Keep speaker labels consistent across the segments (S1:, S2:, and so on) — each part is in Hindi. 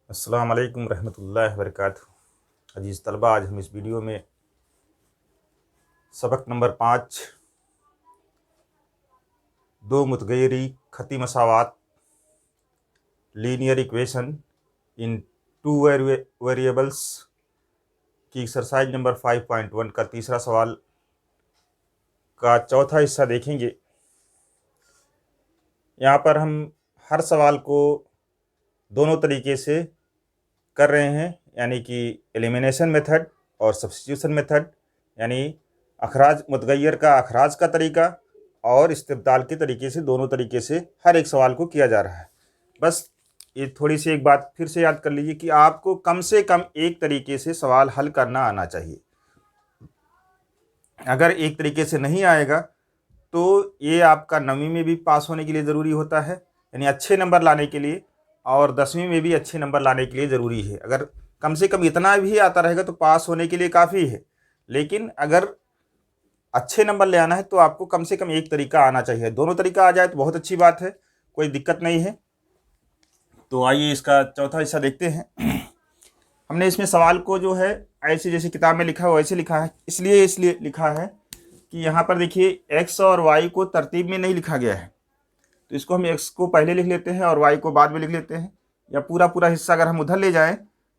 S1: अस्सलाम वालेकुम रहमतुल्लाहि व बरकातुहू। अजीज़ तलबा, आज हम इस वीडियो में सबक नंबर 5 दो मुतगय्यरी खती मसावात linear equation in two variables की एक्सरसाइज नंबर 5.1 का तीसरा सवाल का चौथा हिस्सा देखेंगे। यहाँ पर हम हर सवाल को दोनों तरीके से कर रहे हैं, यानी कि एलिमिनेशन मेथड और सब्स्टिट्यूशन मेथड, यानी अखराज मुतगय्यर का अखराज का तरीका और इस्तिब्दाल के तरीके से, दोनों तरीके से हर एक सवाल को किया जा रहा है। बस ये थोड़ी सी एक बात फिर से याद कर लीजिए कि आपको कम से कम एक तरीके से सवाल हल करना आना चाहिए। अगर एक तरीके से नहीं आएगा तो ये आपका 9वीं में भी पास होने के लिए ज़रूरी होता है, यानी अच्छे नंबर लाने के लिए, और 10वीं में भी अच्छे नंबर लाने के लिए ज़रूरी है। अगर कम से कम इतना भी आता रहेगा तो पास होने के लिए काफ़ी है, लेकिन अगर अच्छे नंबर ले आना है तो आपको कम से कम एक तरीका आना चाहिए। दोनों तरीका आ जाए तो बहुत अच्छी बात है, कोई दिक्कत नहीं है। तो आइए इसका चौथा हिस्सा देखते हैं। हमने इसमें सवाल को जो है ऐसे जैसे किताब में लिखा है वैसे लिखा है, इसलिए लिखा है कि यहाँ पर देखिए एक्स और वाई को तरतीब में नहीं लिखा गया है, तो इसको हम एक्स को पहले लिख लेते हैं और वाई को बाद में लिख लेते हैं, या पूरा हिस्सा अगर हम उधर ले जाएं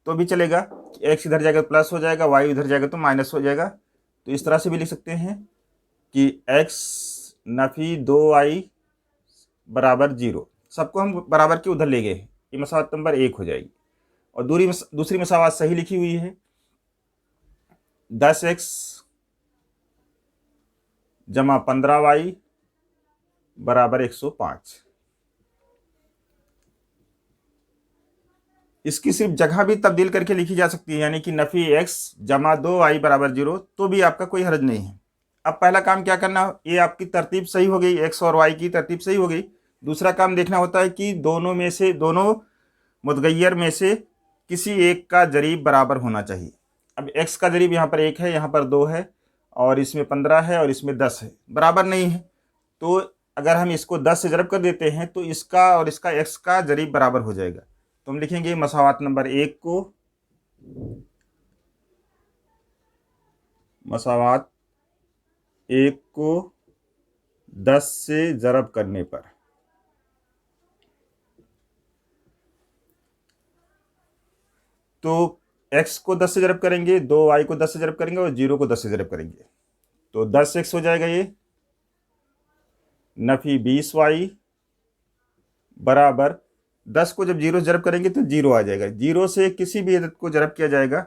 S1: तो भी चलेगा। एक्स इधर जाएगा तो प्लस हो जाएगा, वाई उधर जाएगा तो माइनस हो जाएगा। तो इस तरह से भी लिख सकते हैं कि एक्स नफी 2y बराबर 0, सबको हम बराबर के उधर ले गए, ये मसावत नंबर 1 हो जाएगी। और दूसरी मसावत सही लिखी हुई है, 10x जमा 15y बराबर 105। इसकी सिर्फ जगह भी तब्दील करके लिखी जा सकती है, यानी कि नफी x जमा 2y बराबर 0, तो भी आपका कोई हर्ज नहीं है। अब पहला काम क्या करना, ये आपकी तरतीब सही हो गई, x और y की तरतीब सही हो गई। दूसरा काम देखना होता है कि दोनों मुतगय्यर में से किसी एक का जरीब बराबर होना चाहिए। अब x का जरीब यहाँ पर 1 है, यहाँ पर 2 है, और इसमें 15 है और इसमें 10 है, बराबर नहीं है। तो अगर हम इसको 10 से ज़रब कर देते हैं तो इसका और इसका x का जरीब बराबर हो जाएगा। तो हम लिखेंगे मसावात नंबर 1 को मसावात 1 को 10 से ज़रब करने पर, तो x को 10 से ज़रब करेंगे, 2y को 10 से ज़रब करेंगे और 0 को 10 से ज़रब करेंगे, तो 10x हो जाएगा ये, नफी 20y बराबर 10 को जब 0 से ज़रब करेंगे तो 0 आ जाएगा। 0 से किसी भी अदद को ज़रब किया जाएगा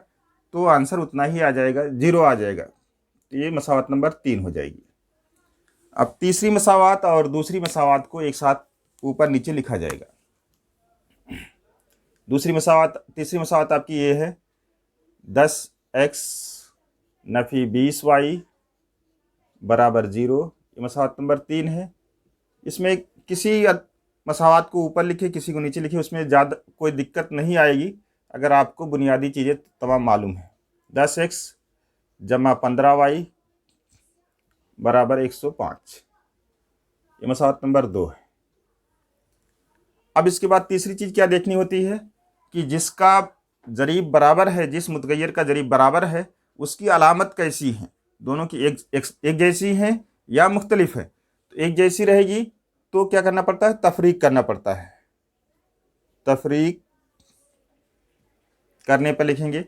S1: तो आंसर उतना ही आ जाएगा, 0 आ जाएगा। तो ये मसावत नंबर 3 हो जाएगी। अब तीसरी मसावत और दूसरी मसावत को एक साथ ऊपर नीचे लिखा जाएगा। तीसरी मसावत आपकी ये है, 10x नफी 20y बराबर 0, ये मसावत नंबर 3 है। इसमें किसी मसावत को ऊपर लिखे, किसी को नीचे लिखे, उसमें ज़्यादा कोई दिक्कत नहीं आएगी अगर आपको बुनियादी चीज़ें तमाम मालूम है। 10x जमा 15y बराबर 105, ये मसावत नंबर 2 है। अब इसके बाद तीसरी चीज़ क्या देखनी होती है कि जिसका जरीब बराबर है, जिस मुतगय्यर का जरीब बराबर है, उसकी अलामत कैसी है, दोनों की एक जैसी है या मुख्तलिफ है। तो एक जैसी रहेगी तो क्या करना पड़ता है, तफरीक करना पड़ता है। तफरीक करने पर लिखेंगे,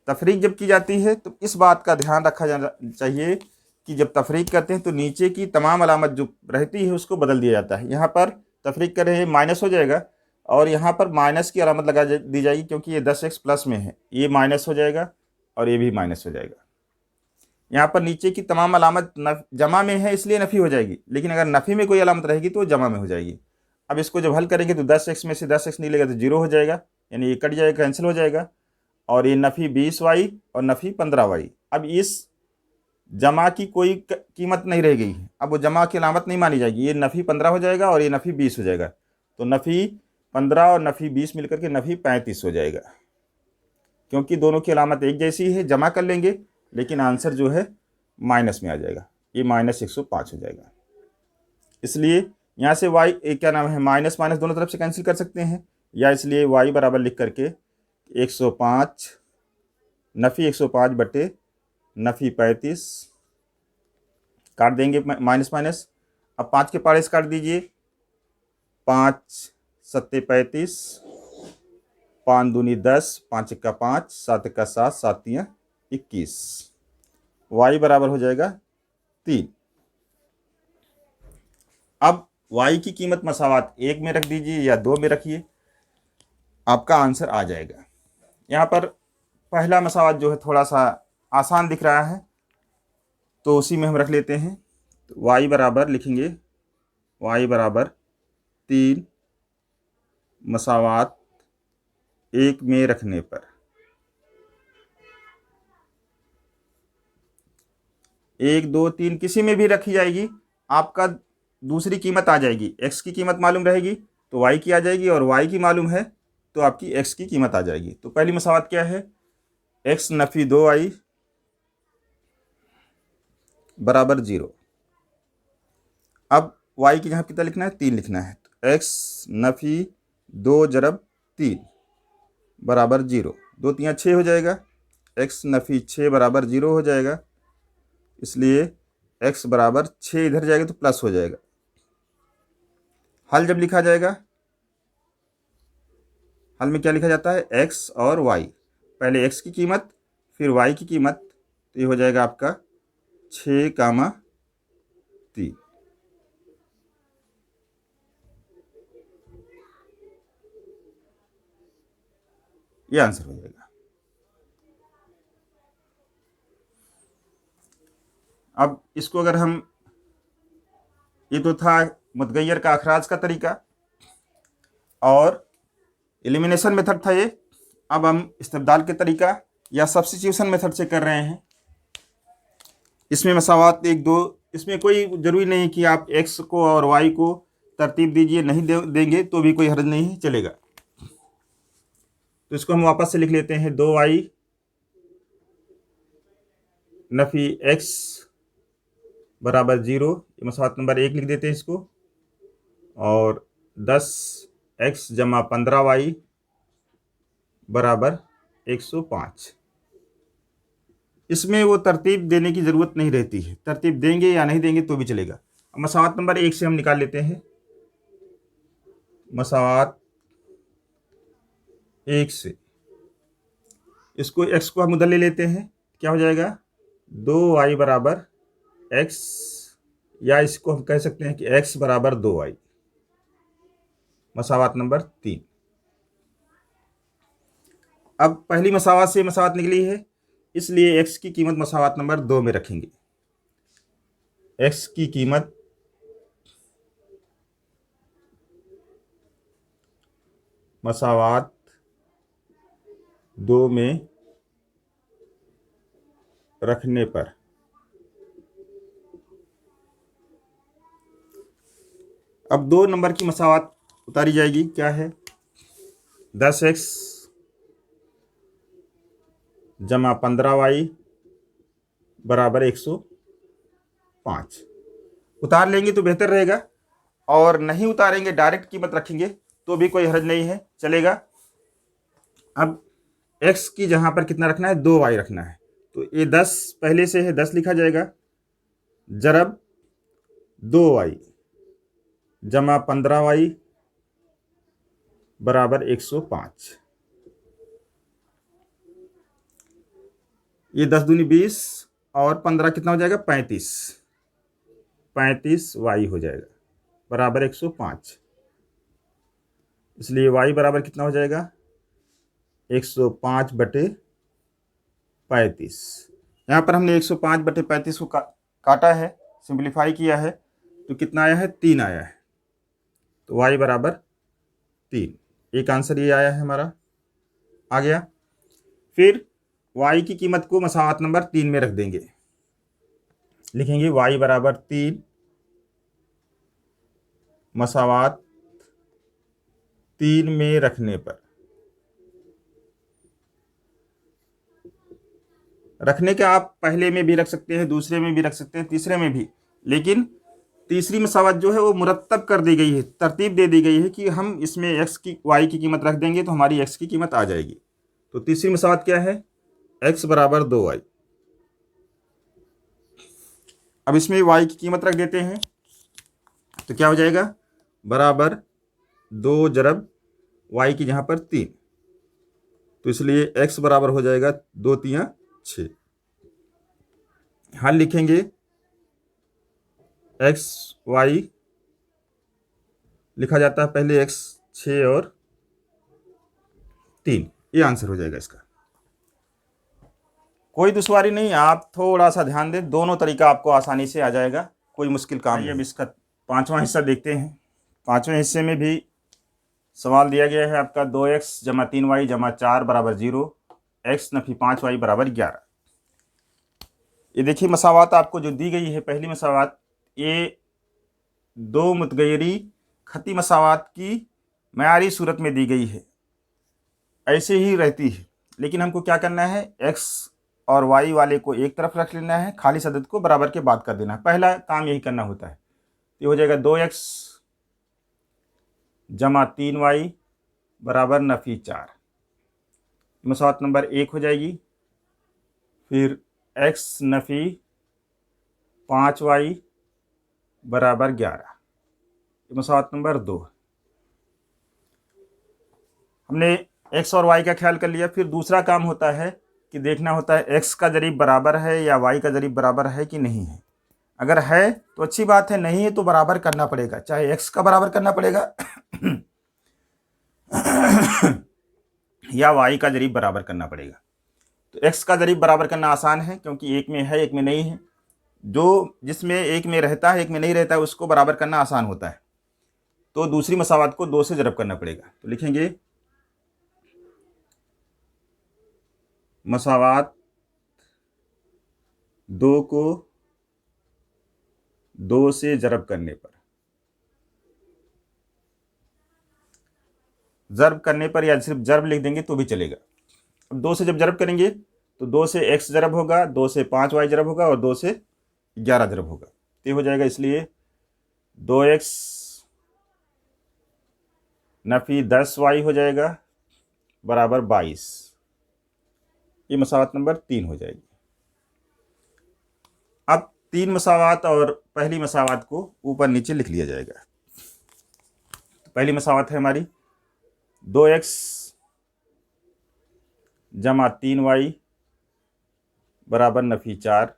S1: तफरीक जब की जाती है तो इस बात का ध्यान रखा जाना चाहिए कि जब तफरीक करते हैं तो नीचे की तमाम अलामत जो रहती है उसको बदल दिया जाता है। यहाँ पर तफरीक कर रहे हैं, माइनस हो जाएगा और यहाँ पर माइनस की अलामत लगा दी जाएगी, क्योंकि ये 10x प्लस में है, ये माइनस हो जाएगा और ये भी माइनस हो जाएगा। यहाँ पर नीचे की तमाम अलामत जमा में है इसलिए नफ़ी हो जाएगी, लेकिन अगर नफ़ी में कोई अलामत रहेगी तो जमा में हो जाएगी। अब इसको जब हल करेंगे तो 10x में से 10x निकलेगा तो 0 हो जाएगा, यानी ये कट जाएगा, कैंसिल हो जाएगा, और ये नफ़ी 20y और नफ़ी 15y। अब इस जमा की कोई कीमत नहीं रह गई, अब वो जमा की अलामत नहीं मानी जाएगी, ये नफ़ी 15 हो जाएगा और ये नफ़ी 20 हो जाएगा। तो नफ़ी 15 और नफ़ी 20 मिलकर के नफ़ी 35 हो जाएगा, क्योंकि दोनों की अलामत एक जैसी है। जमा कर लेंगे लेकिन आंसर जो है माइनस में आ जाएगा, ये -105 हो जाएगा। इसलिए यहाँ से y क्या नाम है, माइनस माइनस दोनों तरफ से कैंसिल कर सकते हैं, या इसलिए y बराबर लिख करके 105 नफ़ी 105 बटे नफ़ी 35 काट देंगे माइनस माइनस। अब 5 के पारे से काट दीजिए। 5 सत्ते 35, 5 दूनी 10, 5 का 5, 7 का 7, 7 तियाँ 21। y बराबर हो जाएगा 3। अब y की कीमत मसावात 1 में रख दीजिए या 2 में रखिए, आपका आंसर आ जाएगा। यहाँ पर पहला मसावात जो है थोड़ा सा आसान दिख रहा है, तो उसी में हम रख लेते हैं। तो y बराबर लिखेंगे, y बराबर 3 मसावात 1 में रखने पर 1, 2, 3 किसी में भी रखी जाएगी, आपका दूसरी कीमत आ जाएगी। x की कीमत मालूम रहेगी तो y की आ जाएगी, और y की मालूम है तो आपकी x की कीमत आ जाएगी। तो पहली मसावात क्या है, x नफ़ी 2y बराबर 0। अब y की जगह कितना लिखना है, 3 लिखना है। तो x नफ़ी 2 जरब 3 बराबर 0, 2 तियाँ 6 हो जाएगा। x नफ़ी 6 बराबर 0 हो जाएगा, इसलिए x बराबर 6 इधर जाएगा तो प्लस हो जाएगा। हल जब लिखा जाएगा, हल में क्या लिखा जाता है, x और y, पहले x की कीमत फिर y की कीमत, तो ये हो जाएगा आपका 6,3। ये आंसर हो जाएगा। अब इसको अगर हम, ये तो था मुतगैयर का अखराज का तरीका और एलिमिनेशन मेथड था ये। अब हम इस्तेब्दाल के तरीका या सब्स्टिट्यूशन मेथड से कर रहे हैं। इसमें मसावात 1, 2, इसमें कोई ज़रूरी नहीं कि आप x को और y को तरतीब दीजिए, नहीं देंगे तो भी कोई हर्ज नहीं, चलेगा। तो इसको हम वापस से लिख लेते हैं, 2y नफ़ी x बराबर 0, मसावात नंबर 1 लिख देते हैं इसको, और 10x जमा 15y बराबर 105। इसमें वो तरतीब देने की ज़रूरत नहीं रहती है, तरतीब देंगे या नहीं देंगे तो भी चलेगा। अब मसावात नंबर 1 से हम निकाल लेते हैं। मसावात 1 से इसको x को हम उधर ले लेते हैं, क्या हो जाएगा, 2y बराबर x, या इसको हम कह सकते हैं कि x बराबर 2y, मसावात नंबर 3। अब पहली मसावात से मसावात निकली है, इसलिए x की कीमत मसावात नंबर 2 में रखेंगे। x की कीमत मसावात 2 में रखने पर अब 2 नंबर की मसावात उतारी जाएगी। क्या है, 10x जमा 15y बराबर 105। उतार लेंगे तो बेहतर रहेगा, और नहीं उतारेंगे डायरेक्ट कीमत रखेंगे तो भी कोई हर्ज नहीं है, चलेगा। अब x की जहाँ पर कितना रखना है, 2y रखना है, तो ये 10 पहले से है, 10 लिखा जाएगा, जरब 2y जमा 15y बराबर 105। ये 10 दूनी 20 और 15 कितना हो जाएगा, 35, 35y हो जाएगा बराबर 105। इसलिए y बराबर कितना हो जाएगा, 105 बटे 35। यहाँ पर हमने 105 बटे 35 को काटा है, सिंप्लीफाई किया है, तो कितना आया है, 3 आया है। तो y बराबर 3, एक आंसर ये आया है हमारा, आ गया। फिर y की कीमत को मसावात नंबर 3 में रख देंगे, लिखेंगे y बराबर 3 मसावात 3 में रखने पर, रखने के आप पहले में भी रख सकते हैं, दूसरे में भी रख सकते हैं, तीसरे में भी, लेकिन तीसरी मसावत जो है वो मुरत्तब कर दी गई है, तरतीब दे दी गई है कि हम इसमें x की y की कीमत रख देंगे तो हमारी x की कीमत आ जाएगी। तो तीसरी मसावत क्या है, x बराबर 2y। अब इसमें y की कीमत रख देते हैं, तो क्या हो जाएगा, बराबर 2 जरब y की जहाँ पर 3, तो इसलिए x बराबर हो जाएगा 2 3 6। हल लिखेंगे x y लिखा जाता है पहले x 6 और 3, ये आंसर हो जाएगा इसका। कोई दुश्वारी नहीं, आप थोड़ा सा ध्यान दें, दोनों तरीका आपको आसानी से आ जाएगा, कोई मुश्किल काम नहीं। अब इसका पांचवा हिस्सा देखते हैं। पांचवें हिस्से में भी सवाल दिया गया है आपका 2x जमा 3y जमा 4 बराबर 0, x नफी 5y बराबर 11। ये देखिए मसावात आपको जो दी गई है, पहली मसावात ये दो मुतगयरी खती मसावात की मयारी सूरत में दी गई है, ऐसे ही रहती है, लेकिन हमको क्या करना है, x और y वाले को एक तरफ रख लेना है, खाली सदद को बराबर के बाद कर देना है। पहला काम यही करना होता है। ये हो जाएगा 2x जमा 3y बराबर नफी 4, मसावत नंबर 1 हो जाएगी। फिर x नफी 5y बराबर 11, मसावत नंबर 2। हमने x और y का ख्याल कर लिया। फिर दूसरा काम होता है कि देखना होता है x का जरीब बराबर है या y का जरीब बराबर है कि नहीं है। अगर है तो अच्छी बात है, नहीं है तो बराबर करना पड़ेगा, चाहे x का बराबर करना पड़ेगा या y का जरीब बराबर करना पड़ेगा। तो x का जरीब बराबर करना आसान है, क्योंकि एक में है एक में नहीं है। जो जिसमें एक में रहता है एक में नहीं रहता है उसको बराबर करना आसान होता है। तो दूसरी मसावत को 2 से जरब करना पड़ेगा। तो लिखेंगे मसावत 2 को 2 से जरब करने पर, जरब करने पर या सिर्फ जरब लिख देंगे तो भी चलेगा। अब 2 से जब जरब करेंगे तो 2 से x जरब होगा, 2 से 5y जरब होगा और 2 से 11 जरब होगा, तो ये हो जाएगा। इसलिए 2x नफी 10y हो जाएगा बराबर 22, ये मसावत नंबर 3 हो जाएगी। अब 3 मसावत और पहली मसावत को ऊपर नीचे लिख लिया जाएगा। तो पहली मसावत है हमारी 2x जमा 3y बराबर नफी 4,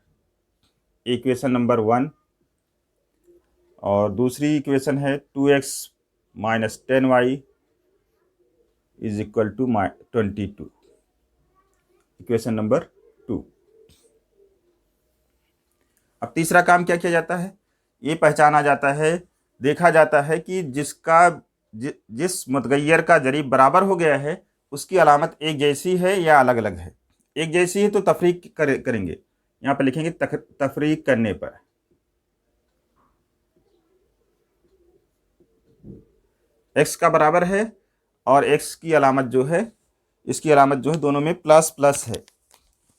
S1: इक्वेशन नंबर 1। और दूसरी इक्वेशन है 2x minus 10y is equal to 22, equation number 2। अब तीसरा काम क्या किया जाता है, ये पहचाना जाता है, देखा जाता है कि जिस मुतगय्यर का जरीब बराबर हो गया है उसकी अलामत एक जैसी है या अलग अलग है। एक जैसी है तो तफरीक करेंगे, यहाँ पर लिखेंगे तफरीक करने पर। x का बराबर है और x की अलामत जो है, इसकी अलामत जो है दोनों में प्लस प्लस है,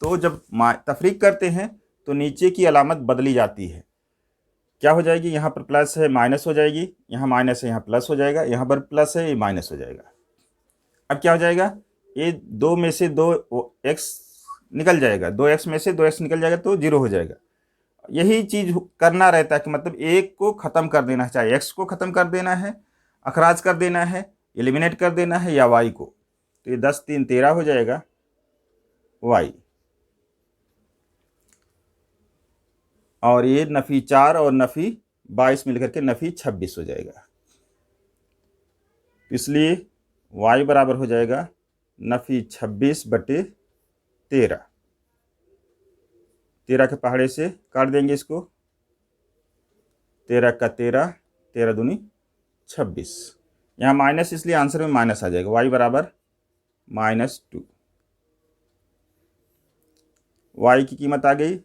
S1: तो जब तफरीक करते हैं तो नीचे की अलामत बदली जाती है। क्या हो जाएगी, यहाँ पर प्लस है माइनस हो जाएगी, यहाँ माइनस है यहाँ प्लस हो जाएगा, यहाँ पर प्लस है ये माइनस हो जाएगा। अब क्या हो जाएगा, ये 2 में से 2x निकल जाएगा, 2x में से 2x निकल जाएगा तो 0 हो जाएगा। यही चीज़ करना रहता है कि मतलब एक को ख़त्म कर देना है, चाहे x को ख़त्म कर देना है, अखराज कर देना है, एलिमिनेट कर देना है, या y को। तो ये 10 3 13 हो जाएगा y, और ये नफ़ी 4 और नफ़ी 22 मिलकर के नफ़ी 26 हो जाएगा। इसलिए y बराबर हो जाएगा नफ़ी 26 बटे 13। 13 के पहाड़े से काट देंगे इसको, 13 का 13, 13 दूनी 26, यहाँ माइनस इसलिए आंसर में माइनस आ जाएगा। y बराबर -2, y की कीमत आ गई।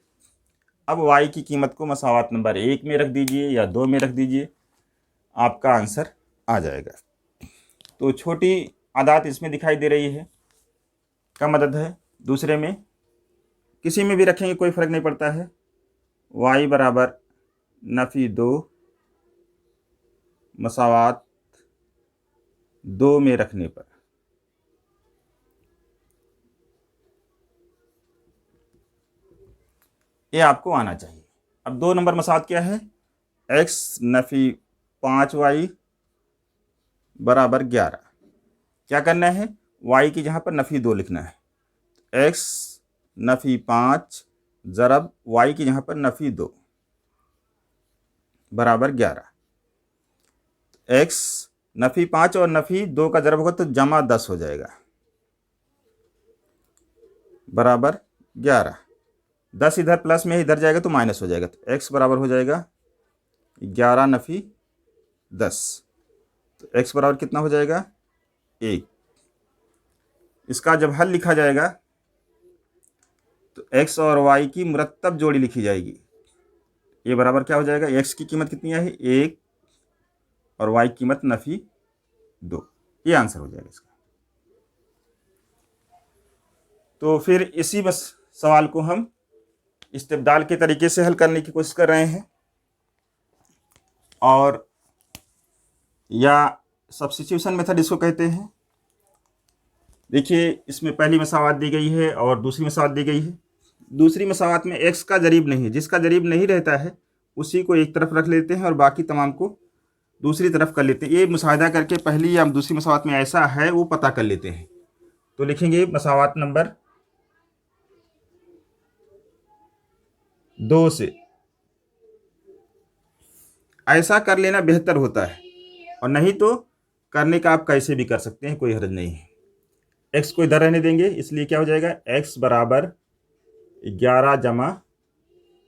S1: अब y की कीमत को मसावत नंबर 1 में रख दीजिए या 2 में रख दीजिए, आपका आंसर आ जाएगा। तो छोटी आदात इसमें दिखाई दे रही है, कम अदद है। दूसरे में किसी में भी रखेंगे कोई फ़र्क नहीं पड़ता है। y बराबर नफ़ी 2 मसावत 2 में रखने पर, ये आपको आना चाहिए। अब 2 नंबर मसावत क्या है, x नफ़ी 5y बराबर 11। क्या करना है, y की जहाँ पर नफ़ी 2 लिखना है, x नफ़ी 5 ज़रब y की जहाँ पर नफ़ी 2 बराबर 11। x नफ़ी 5 और नफ़ी 2 का ज़रब होगा तो जमा 10 हो जाएगा बराबर 11। 10 इधर प्लस में इधर जाएगा तो माइनस हो जाएगा, तो x बराबर हो जाएगा 11 नफ़ी 10। तो x बराबर कितना हो जाएगा, 1। इसका जब हल लिखा जाएगा तो x और y की मुरत्तब जोड़ी लिखी जाएगी। ये बराबर क्या हो जाएगा, x की कीमत कितनी है 1 और y की कीमत नफ़ी 2। ये आंसर हो जाएगा इसका। तो फिर इसी बस सवाल को हम इस्तेबदाल के तरीके से हल करने की कोशिश कर रहे हैं, और या सब्स्टिट्यूशन मेथड इसको कहते हैं। देखिए, इसमें पहली मसावत दी गई है और दूसरी मसावत दी गई है। दूसरी मसावत में x का जरीब नहीं है, जिसका जरीब नहीं रहता है उसी को एक तरफ रख लेते हैं और बाकी तमाम को दूसरी तरफ कर लेते हैं। ये मुशाहिदा करके पहली या दूसरी मसावत में ऐसा है वो पता कर लेते हैं। तो लिखेंगे मसावत नंबर 2 से। ऐसा कर लेना बेहतर होता है, और नहीं तो करने का आप कैसे भी कर सकते हैं, कोई हर्ज नहीं है। x को इधर रहने देंगे, इसलिए क्या हो जाएगा, x बराबर 11 जमा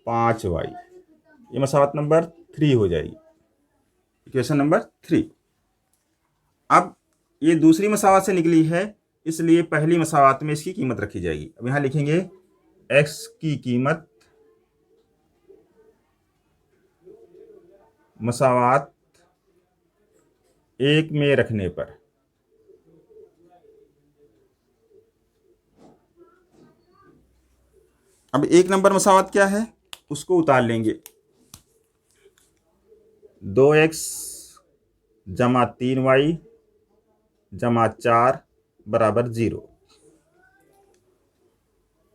S1: 5y। ये मसावत नंबर 3 हो जाएगी, इक्वेशन नंबर 3। अब ये दूसरी मसावत से निकली है, इसलिए पहली मसावत में इसकी कीमत रखी जाएगी। अब यहाँ लिखेंगे x की कीमत मसावत 1 में रखने पर। अब 1 नंबर मसावत क्या है उसको उतार लेंगे, 2x जमा 3y जमा 4 बराबर 0।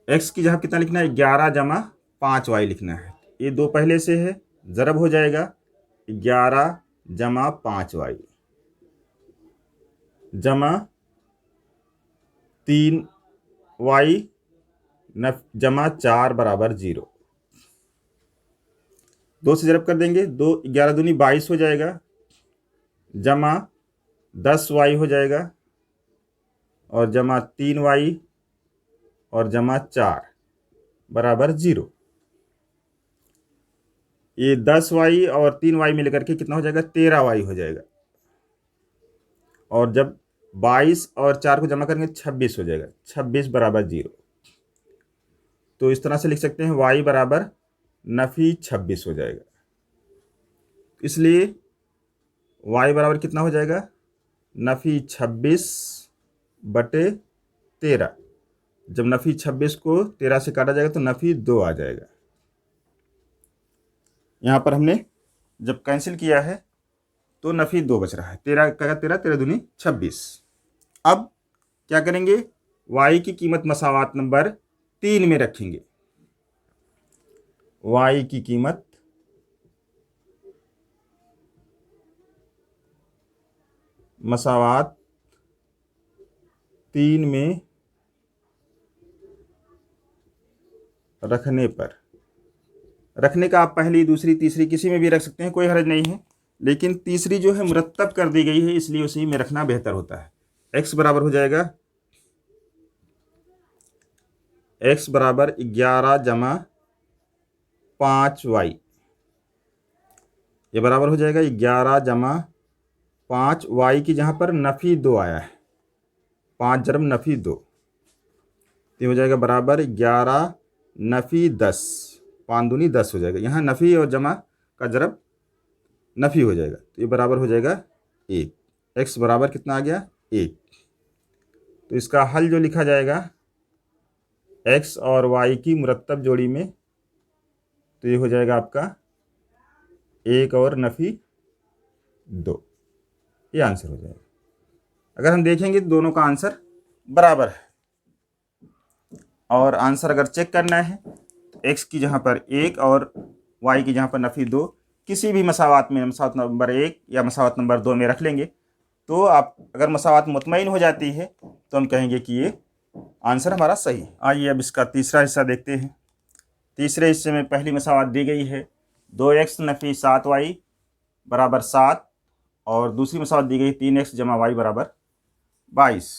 S1: x की जगह कितना लिखना है, 11 जमा 5y लिखना है। ये 2 पहले से है, ज़रब हो जाएगा 11 जमा 5y जमा 3y जमा 4 बराबर 0। 2 से ज़रब कर देंगे, 2 11 दूनी 22 हो जाएगा, जमा 10y हो जाएगा, और जमा 3y और जमा 4 बराबर 0। ये 10y और 3y मिलकर के कितना हो जाएगा, 13y हो जाएगा, और जब 22 और 4 को जमा करेंगे 26 हो जाएगा, 26 बराबर 0। तो इस तरह से लिख सकते हैं y बराबर नफ़ी 26 हो जाएगा। इसलिए y बराबर कितना हो जाएगा, नफ़ी 26 बटे 13। जब नफ़ी 26 को 13 से काटा जाएगा तो नफ़ी 2 आ जाएगा। यहाँ पर हमने जब कैंसिल किया है तो नफ़ी 2 बच रहा है, 13 का 13, 13 दूनी 26। अब क्या करेंगे, y की कीमत मसावत नंबर 3 में रखेंगे। y की कीमत मसावत 3 में रखने पर। रखने का आप पहली, दूसरी, तीसरी किसी में भी रख सकते हैं, कोई हर्ज नहीं है, लेकिन तीसरी जो है मुरत्तब कर दी गई है इसलिए उसी में रखना बेहतर होता है। x बराबर हो जाएगा, x बराबर 11 जमा 5y। ये बराबर हो जाएगा 11 जमा 5y की जहाँ पर नफ़ी 2 आया है, 5 जरब नफ़ी 2, तो हो जाएगा बराबर 11 नफ़ी 10, 5 दूनी 10 हो जाएगा। यहाँ नफ़ी और जमा का जरब नफ़ी हो जाएगा, तो ये बराबर हो जाएगा 1। x बराबर कितना आ गया, 1। तो इसका हल जो लिखा जाएगा x और y की मुरत्तब जोड़ी में, तो ये हो जाएगा आपका 1 और नफ़ी 2। ये आंसर हो जाएगा। अगर हम देखेंगे तो दोनों का आंसर बराबर है, और आंसर अगर चेक करना है एक्स की जहाँ पर 1 और वाई की जहाँ पर नफ़ी 2 किसी भी मसावात में, मसावत नंबर 1 या मसावत नंबर 2 में रख लेंगे तो आप अगर मसावत मुतमईन हो जाती है तो हम कहेंगे कि ये आंसर हमारा सही है। आइए अब इसका तीसरा हिस्सा देखते हैं। तीसरे हिस्से में पहली मसावत दी गई है 2x नफ़ी 7y बराबर 7 और दूसरी मसावत दी गई 3x जमा वाई बराबर 22।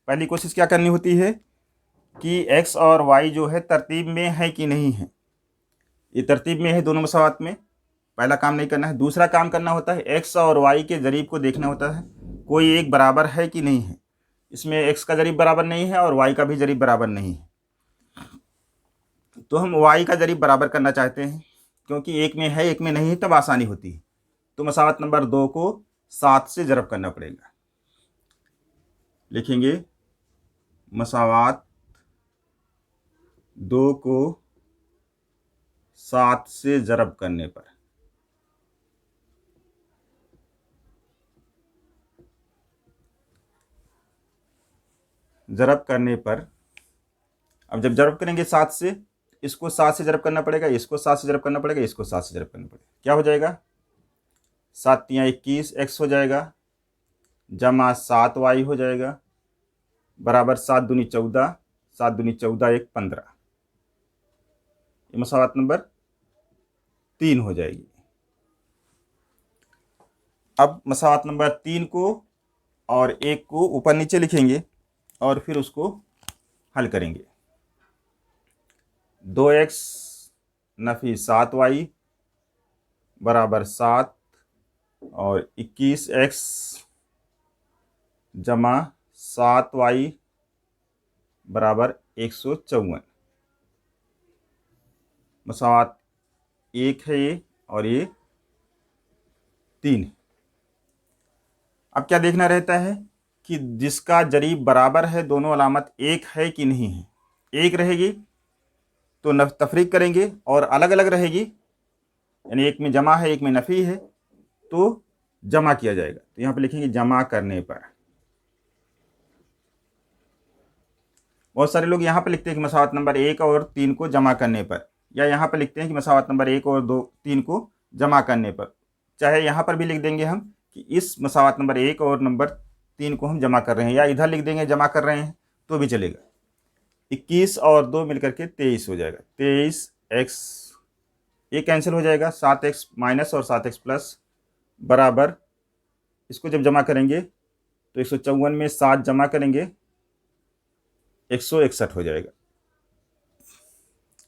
S1: पहली कोशिश क्या करनी होती है कि x और y जो है तरतीब में है कि नहीं है। ये तरतीब में है दोनों मसावत में, पहला काम नहीं करना है। दूसरा काम करना होता है x और y के ज़रीब को देखना होता है कोई एक बराबर है कि नहीं है। इसमें x का ज़रीब बराबर नहीं है और y का भी ज़रीब बराबर नहीं है, तो हम y का ज़रीब बराबर करना चाहते हैं क्योंकि एक में है एक में नहीं है, तब आसानी होती है। तो मसावत नंबर 2 को 7 से ज़रब करना पड़ेगा। लिखेंगे मसावत 2 को 7 से ज़रब करने पर अब जब ज़रब करेंगे 7 से, इसको 7 से ज़रब करना पड़ेगा, इसको 7 से ज़रब करना पड़ेगा, इसको 7 से ज़रब करना पड़ेगा। क्या हो जाएगा? 7 तियाँ 21 x हो जाएगा जमा 7y हो जाएगा बराबर 7 दूनी 14, 7 दूनी 14 1 15। ये मसावत नंबर 3 हो जाएगी। अब मसावत नंबर 3 को और 1 को ऊपर नीचे लिखेंगे और फिर उसको हल करेंगे। 2x नफ़ी 7y बराबर 7 और 21x जमा 7y बराबर 154। मसावत 1 है ये और ये 3 है। अब क्या देखना रहता है कि जिसका ज़रीब बराबर है दोनों अलामत एक है कि नहीं है। एक रहेगी तो तफरीक करेंगे और अलग अलग रहेगी, यानी एक में जमा है एक में नफ़ी है तो जमा किया जाएगा। तो यहाँ पे लिखेंगे जमा करने पर। बहुत सारे लोग यहाँ पे लिखते हैं कि मसावत नंबर 1 और 3 को जमा करने पर, या यहाँ पे लिखते हैं कि मसावत नंबर 1 और 3 को जमा करने पर। चाहे यहाँ पर भी लिख देंगे हम कि इस मसावत नंबर 1 और नंबर 3 को हम जमा कर रहे हैं, या इधर लिख देंगे जमा कर रहे हैं तो भी चलेगा। 21 और 2 मिलकर के 23 हो जाएगा। 23x ये कैंसिल हो जाएगा, 7x माइनस और 7x प्लस बराबर, इसको जब जमा करेंगे तो 154 में 7 जमा करेंगे 161 हो जाएगा।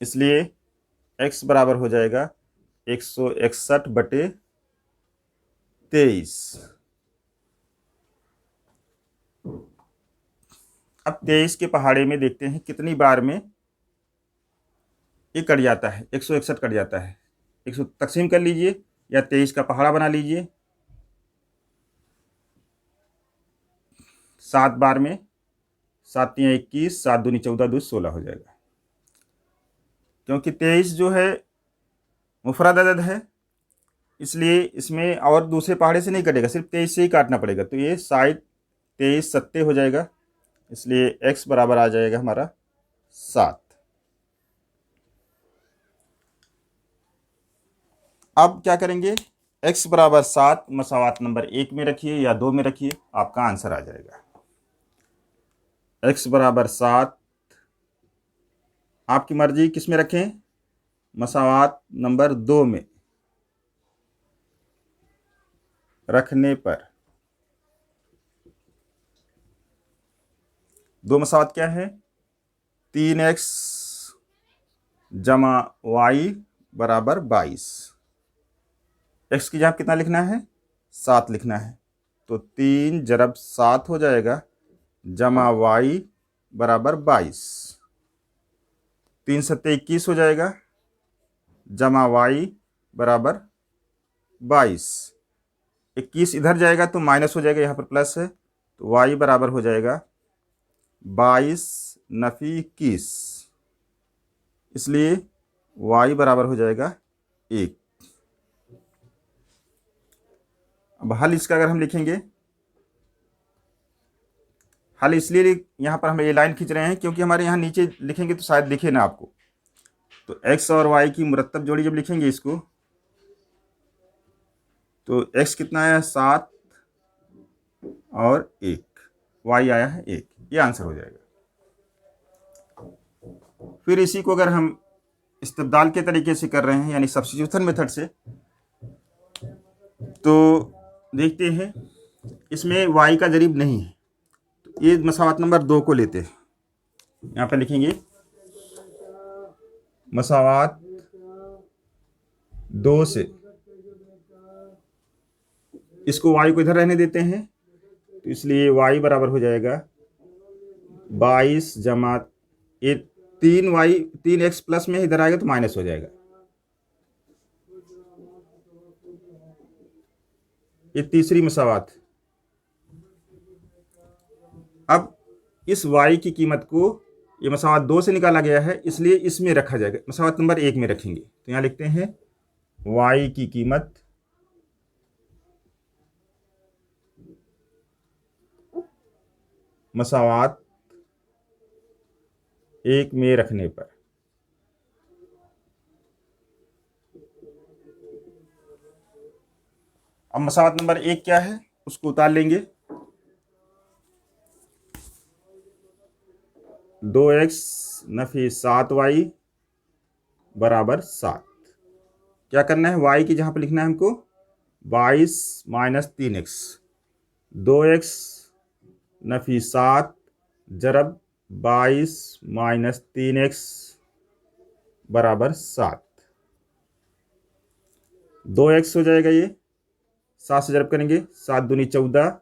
S1: इसलिए x बराबर हो जाएगा 161 बटे 23। अब 23 के पहाड़े में देखते हैं कितनी बार में ये कट जाता है। 161 कट जाता है, 100 तकसीम कर लीजिए या 23 का पहाड़ा बना लीजिए। 7 बार में 7 तियाँ 21, 7 दूनी 14 दूनी 16 हो जाएगा। क्योंकि 23 जो है मुफरद अदद है इसलिए इसमें और दूसरे पहाड़े से नहीं कटेगा, सिर्फ 23 से ही काटना पड़ेगा। तो ये साइड 23 सत्ते हो जाएगा, इसलिए x बराबर आ जाएगा हमारा 7। अब क्या करेंगे, x बराबर 7 मसावत नंबर 1 में रखिए या 2 में रखिए, आपका आंसर आ जाएगा। x बराबर 7 आपकी मर्जी किस में रखें, मसावत नंबर 2 में रखने पर। दो मसावत क्या है, 3x जमा y बराबर 22। x की जगह कितना लिखना है, 7 लिखना है, तो 3 ज़रब 7 हो जाएगा जमा y बराबर 22। 3 सत्ते 21 हो जाएगा जमा y बराबर 22। 21 इधर जाएगा तो माइनस हो जाएगा, यहाँ पर प्लस है, तो y बराबर हो जाएगा 22 नफ़ी 21, इसलिए y बराबर हो जाएगा 1। अब हल इसका अगर हम लिखेंगे, हल इसलिए यहाँ पर हम ये लाइन खींच रहे हैं क्योंकि हमारे यहाँ नीचे लिखेंगे तो शायद दिखे ना आपको, तो x और y की मुरत्तब जोड़ी जब लिखेंगे इसको, तो x कितना आया 7 और 1, y आया है 1, ये आंसर हो जाएगा। फिर इसी को अगर हम इस्तेब्दाल के तरीके से कर रहे हैं यानी सब्स्टिट्यूशन मेथड से, तो देखते हैं इसमें y का जरीब नहीं है, तो ये मसावत नंबर 2 को लेते हैं। यहाँ पे लिखेंगे मसावत 2 से, इसको y को इधर रहने देते हैं, तो इसलिए y बराबर हो जाएगा 22 जमा ये 3x प्लस में इधर आएगा तो माइनस हो जाएगा। ये तीसरी मसावत। अब इस y की कीमत को ये मसावत 2 से निकाला गया है, इसलिए इसमें रखा जाएगा, मसावत नंबर 1 में रखेंगे। तो यहाँ लिखते हैं y की कीमत मसावत 1 में रखने पर। अब मसावत नंबर 1 क्या है उसको उतार लेंगे। 2x नफी 7y बराबर 7। क्या करना है, y की जहाँ पर लिखना है हमको 22 माइनस 3x, 2x नफी 7 जरब 22 माइनस 3x बराबर 7। 2x हो जाएगा, ये 7 से जरब करेंगे, 7 दूनी 14,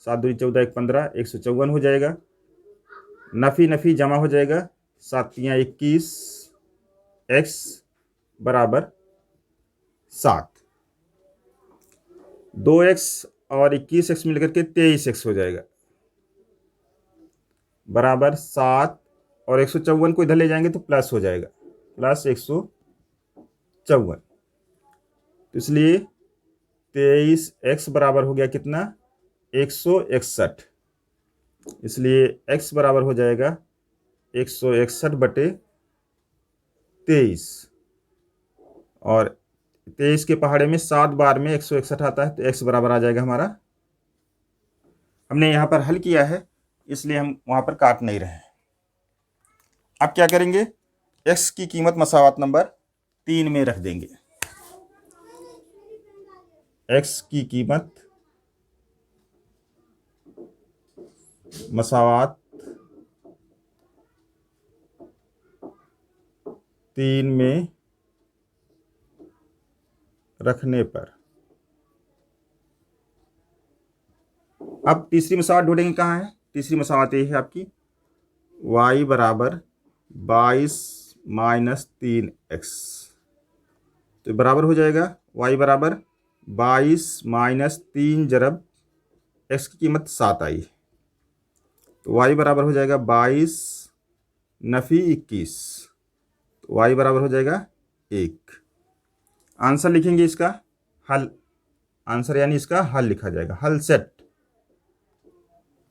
S1: 7 दूनी 14 1 15, 154 हो जाएगा। नफ़ी नफ़ी जमा हो जाएगा, 7 तियाँ 21, x बराबर 7। 2x और 21x मिलकर के 23x हो जाएगा बराबर 7, और 154 को इधर ले जाएंगे तो प्लस हो जाएगा, प्लस 154। तो इसलिए 23x बराबर हो गया कितना 161, इसलिए x बराबर हो जाएगा 161 बटे 23, और 23 के पहाड़े में 7 बार में 161 आता है, तो x बराबर आ जाएगा हमारा। हमने यहाँ पर हल किया है इसलिए हम वहाँ पर काट नहीं रहे हैं। अब क्या करेंगे, x की कीमत मसावत नंबर 3 में रख देंगे। x की कीमत मसावत 3 में रखने पर। अब तीसरी मसावत ढूंढेंगे, कहाँ है तीसरी मसावत? ये है आपकी y बराबर 22 माइनस 3x, तो बराबर हो जाएगा y बराबर 22 माइनस 3 जरब x की कीमत 7 आई, तो y बराबर हो जाएगा 22 नफ़ी 21, तो y बराबर हो जाएगा 1। आंसर लिखेंगे इसका हल, आंसर यानी इसका हल लिखा जाएगा। हल सेट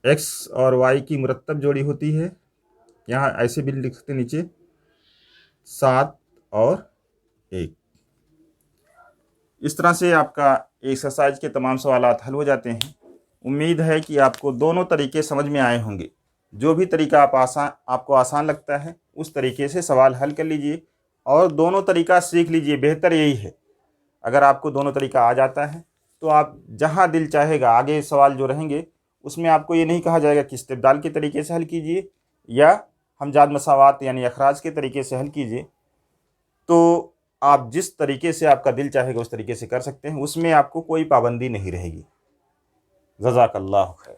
S1: x और y की मुरत्तब जोड़ी होती है, यहाँ ऐसे भी लिखते नीचे 7 और 1। इस तरह से आपका एक्सरसाइज के तमाम सवालात हल हो जाते हैं। उम्मीद है कि आपको दोनों तरीके समझ में आए होंगे। जो भी तरीका आपको आसान लगता है उस तरीके से सवाल हल कर लीजिए और दोनों तरीका सीख लीजिए। बेहतर यही है, अगर आपको दोनों तरीका आ जाता है तो आप जहां दिल चाहेगा, आगे सवाल जो रहेंगे उसमें आपको ये नहीं कहा जाएगा कि इस्तेब्दाल के तरीके से हल कीजिए या हमजाद मसावात यानी अखराज के तरीके से हल कीजिए। तो आप जिस तरीके से आपका दिल चाहेगा उस तरीके से कर सकते हैं, उसमें आपको कोई पाबंदी नहीं रहेगी। जज़ाकल्लाहु खैर।